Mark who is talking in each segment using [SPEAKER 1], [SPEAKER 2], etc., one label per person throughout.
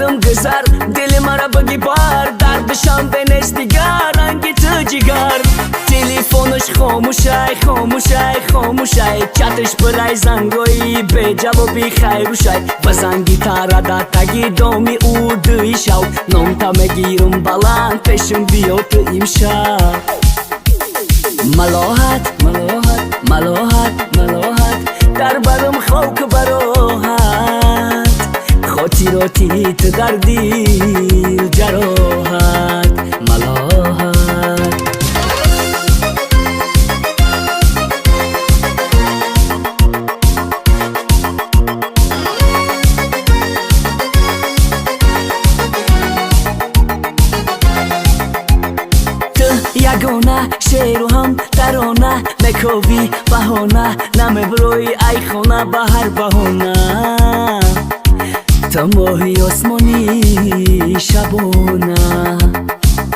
[SPEAKER 1] کردم گذر دل مرا بگی بار دردشم بنش دیگر رنگ تو جگر تلفنش خاموشای خاموشای خاموشای چتش برای زنگوی به جوابی خیروشای بزنگی تارا تگی دومی او دوی شو نام تا مگیرم بلند پیشم بیو تو امشب ملاحت ملاحت ملاحت ملاحت در برم خوک براحت خاطراتی تو در دل جراحت ملاحت یگانه شعر هم ترانه نکوی بهانه نمیبروی ای خانه به هر بهانه تا ماهی آسمانی شبانه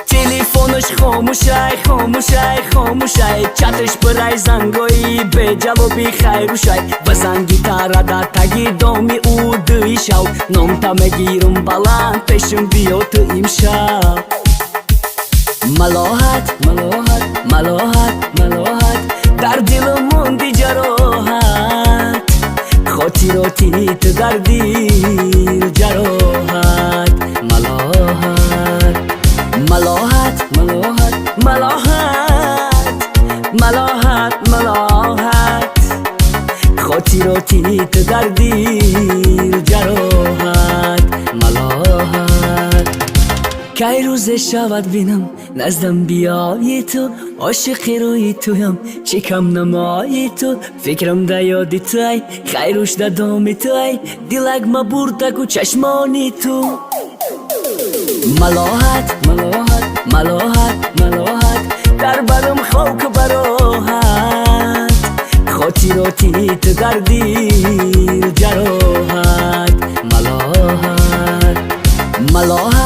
[SPEAKER 1] تلفنش خاموشای خاموشای خاموشای چتش برای زنگوی به جوابی خیروشای بزنگی تارا تگی دامی او دوی شو نام تا مگیرم بلند پیشم بیا تو امشب ملاحت ملاحت ملاحت ملاحت در دل موندی جراحت خاطراتی تو در دل جراحت ملاحت ملاحت ملاحت ملاحت ملاحت ملاحت خاطراتی تو در دل جراحت ملاحت کی روز شود بینم نزدم بیای تو عاشقی روی تویم چکم نمای تو فکرم دا یادی توی خیروش دا دامی توی دلک ما بردگو چشمانی تو ملاحت ملاحت ملاحت ملاحت در برم خوک براحت خاطراتی تو در دل جراحت ملاحت ملاحت